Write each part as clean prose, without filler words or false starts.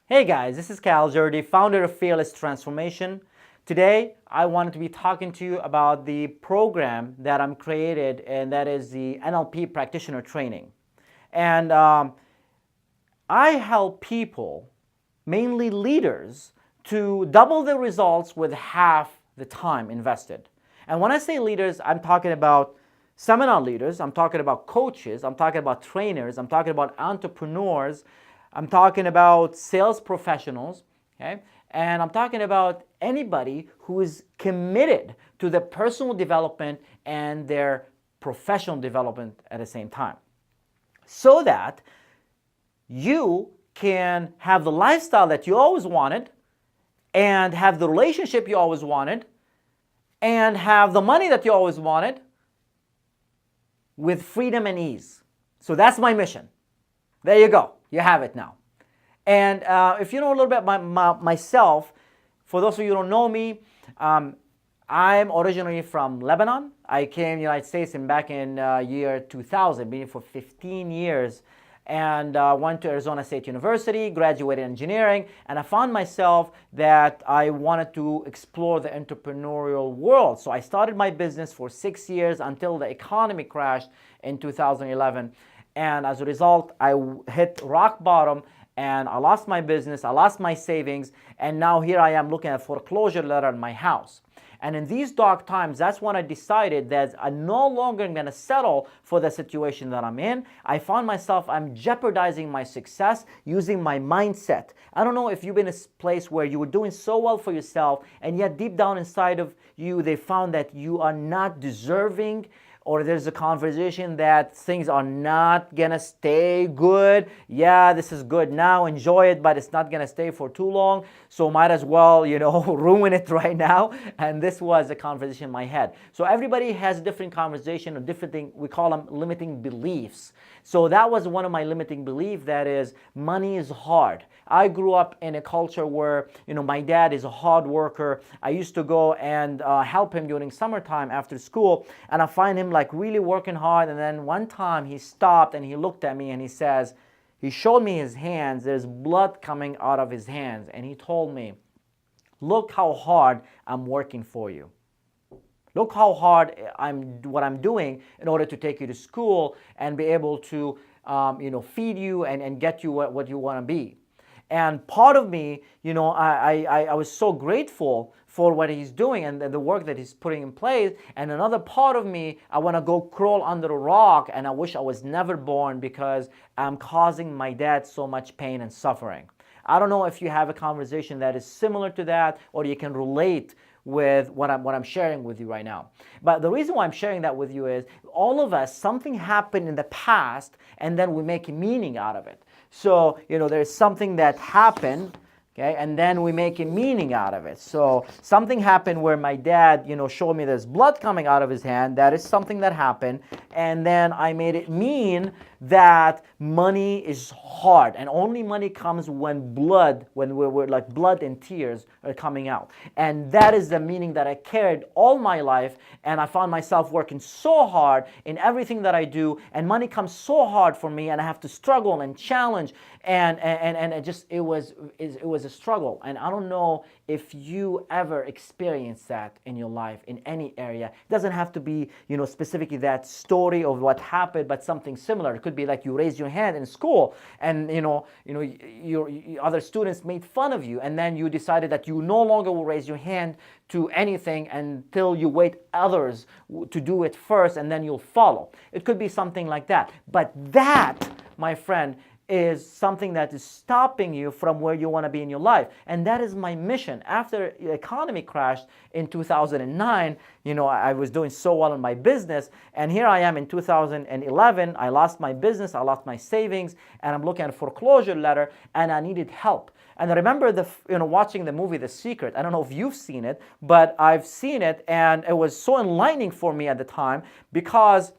Hey guys, this is Cal Jordi, founder of Fearless Transformation. Today, I wanted to be talking to you about the program that I'm created, and that is the Nlp Practitioner Training. And I help people, mainly leaders, to double the results with half the time invested. And when I say leaders, I'm talking about seminar leaders, I'm talking about coaches, I'm talking about trainers, I'm talking about entrepreneurs, I'm talking about sales professionals, okay? And I'm talking about anybody who is committed to their personal development and their professional development at the same time, so that you can have the lifestyle that you always wanted, and have the relationship you always wanted, and have the money that you always wanted with freedom and ease. So that's my mission. There you go. You have it now. And if you know a little bit about myself, for those of you who don't know me, I'm originally from Lebanon. I came to the United States back in year 2000, been here for 15 years, and went to Arizona State University, graduated engineering, and I found myself that I wanted to explore the entrepreneurial world. So I started my business for 6 years until the economy crashed in 2011. And as a result, I hit rock bottom and I lost my business, I lost my savings, and now here I am looking at a foreclosure letter on my house. And in these dark times, that's when I decided that I'm no longer going to settle for the situation that I'm in. I found myself, I'm jeopardizing my success using my mindset. I don't know if you've been in a place where you were doing so well for yourself, and yet deep down inside of you, they found that you are not deserving, or there's a conversation that things are not gonna stay good. Yeah, this is good now, enjoy it, but it's not gonna stay for too long, so might as well, ruin it right now. And this was a conversation in my head. So everybody has a different conversation, or different thing, we call them limiting beliefs. So that was one of my limiting beliefs, that is, money is hard. I grew up in a culture where, my dad is a hard worker. I used to go and help him during summertime after school, and I find him like really working hard. And then one time he stopped and he looked at me and he showed me his hands. There's blood coming out of his hands, and he told me, "Look how hard I'm working for you. Look how hard what I'm doing in order to take you to school and be able to feed you and get you what you want to be." And part of me, I was so grateful for what he's doing and the work that he's putting in place. And another part of me, I want to go crawl under a rock, and I wish I was never born, because I'm causing my dad so much pain and suffering. I don't know if you have a conversation that is similar to that, or you can relate with what I'm sharing with you right now. But the reason why I'm sharing that with you is, all of us, something happened in the past, and then we make a meaning out of it. So, there's something that happened, okay, and then we make a meaning out of it. So something happened where my dad, showed me there's blood coming out of his hand. That is something that happened. And then I made it mean that money is hard, and only money comes when we're like blood and tears are coming out. And that is the meaning that I carried all my life, and I found myself working so hard in everything that I do, and money comes so hard for me, and I have to struggle and challenge, and it was a struggle. And I don't know if you ever experienced that in your life in any area. It doesn't have to be, specifically that story of what happened, but something similar. It could be like you raised your hand in school, and your other students made fun of you, and then you decided that you no longer will raise your hand to anything until you wait others to do it first, and then you'll follow. It could be something like that. But that, my friend, is something that is stopping you from where you want to be in your life. And that is my mission. After the economy crashed in 2009, I was doing so well in my business, and here I am in 2011, I lost my business, I lost my savings, and I'm looking at a foreclosure letter, and I needed help. And I remember watching the movie The Secret. I don't know if you've seen it, but I've seen it, and it was so enlightening for me at the time, because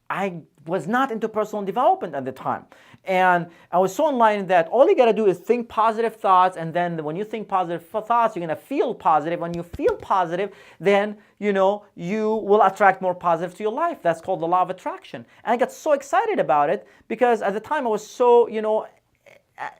I was not into personal development at the time. And I was so enlightened that all you got to do is think positive thoughts, and then when you think positive thoughts, you're going to feel positive. When you feel positive, then you will attract more positive to your life. That's called the law of attraction. And I got so excited about it, because at the time I was so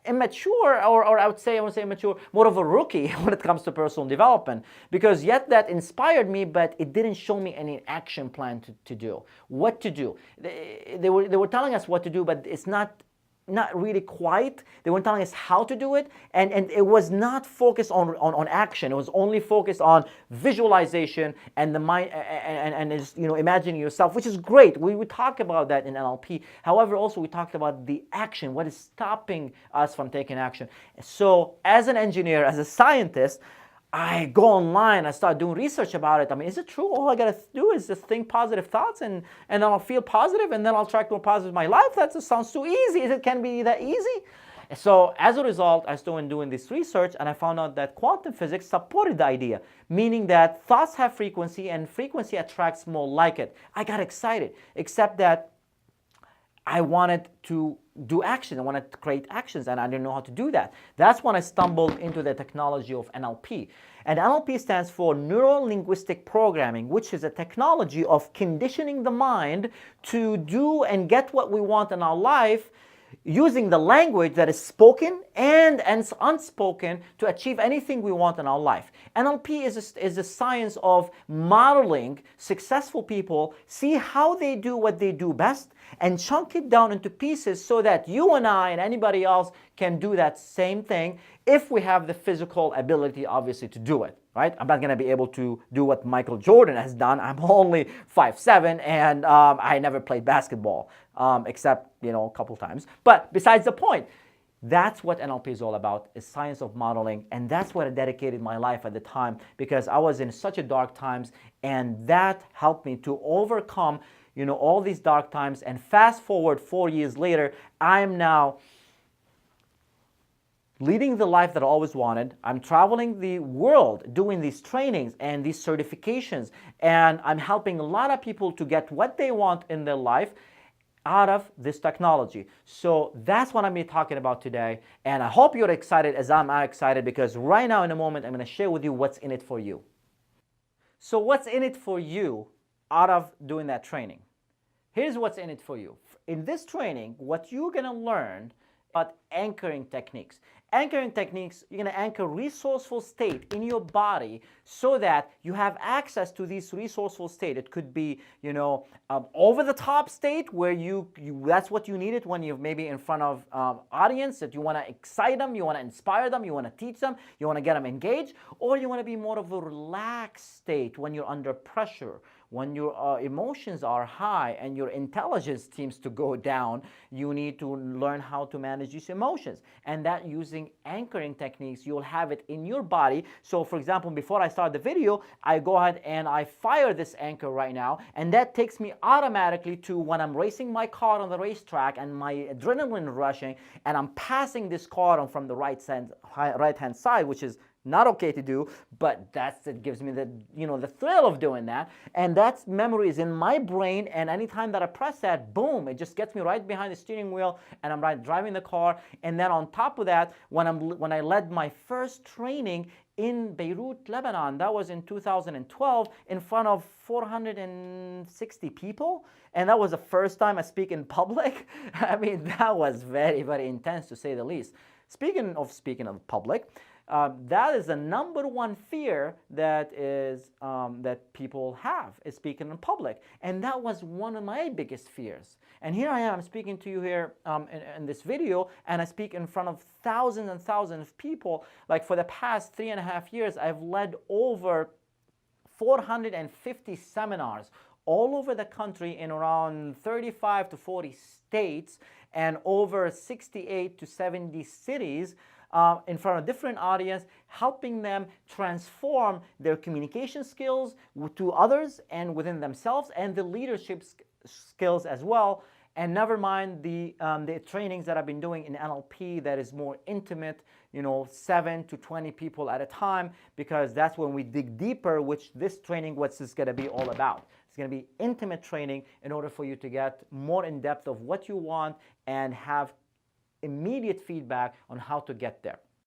immature, or I would say immature, more of a rookie when it comes to personal development, because yet that inspired me, but it didn't show me any action plan to do, what to do. They were telling us what to do, but it's not really quite. They weren't telling us how to do it, and it was not focused on action. It was only focused on visualization and the mind, and is, imagining yourself, which is great. We would talk about that in NLP. However, also we talked about the action, what is stopping us from taking action. So as an engineer, as a scientist, I go online, I start doing research about it. I mean, is it true? All I gotta do is just think positive thoughts, and then I'll feel positive, and then I'll attract more positive in my life? That just sounds too easy. It can be that easy? So as a result, I started doing this research, and I found out that quantum physics supported the idea, meaning that thoughts have frequency, and frequency attracts more like it. I got excited, except that I wanted to do action. I wanted to create actions, and I didn't know how to do that. That's when I stumbled into the technology of NLP. And NLP stands for Neuro-Linguistic Programming, which is a technology of conditioning the mind to do and get what we want in our life, using the language that is spoken and unspoken to achieve anything we want in our life. NLP is a science of modeling successful people, see how they do what they do best, and chunk it down into pieces so that you and I and anybody else can do that same thing, if we have the physical ability, obviously, to do it. Right? I'm not going to be able to do what Michael Jordan has done. I'm only 5'7", and I never played basketball, except, a couple times. But besides the point, that's what NLP is all about, is science of modeling. And that's what I dedicated my life at the time, because I was in such a dark times, and that helped me to overcome, all these dark times. And fast forward 4 years later, I'm now leading the life that I always wanted. I'm traveling the world doing these trainings and these certifications, and I'm helping a lot of people to get what they want in their life out of this technology. So that's what I'm going to be talking about today, and I hope you're excited as I'm excited, because right now in a moment I'm going to share with you what's in it for you. So what's in it for you out of doing that training? Here's what's in it for you. In this training, what you're going to learn about anchoring techniques. Anchoring techniques, you're going to anchor resourceful state in your body so that you have access to this resourceful state. It could be, over the top state where you that's what you needed when you're maybe in front of audience, that you want to excite them, you want to inspire them, you want to teach them, you want to get them engaged, or you want to be more of a relaxed state when you're under pressure, when your emotions are high and your intelligence seems to go down. You need to learn how to manage these emotions, and that using anchoring techniques, you'll have it in your body. So for example, before I start the video, I go ahead and I fire this anchor right now, and that takes me automatically to when I'm racing my car on the racetrack and my adrenaline rushing, and I'm passing this car on from the right hand side, which is not okay to do, but it gives me the the thrill of doing that, and that memory is in my brain, and anytime that I press that, boom, it just gets me right behind the steering wheel, and I'm right driving the car. And then on top of that, when I led my first training in Beirut, Lebanon, that was in 2012, in front of 460 people, and that was the first time I speak in public. I mean, that was very, very intense, to say the least. Speaking of public, that is the number one fear that people have, is speaking in public, and that was one of my biggest fears. And here I am speaking to you here in this video, and I speak in front of thousands and thousands of people. Like for the past 3.5 years, I've led over 450 seminars all over the country in around 35 to 40 states and over 68 to 70 cities, in front of different audience, helping them transform their communication skills to others and within themselves, and the leadership skills as well. And never mind the trainings that I've been doing in NLP that is more intimate, 7 to 20 people at a time, because that's when we dig deeper, which this training, what's this going to be all about. It's going to be intimate training in order for you to get more in depth of what you want and have immediate feedback on how to get there.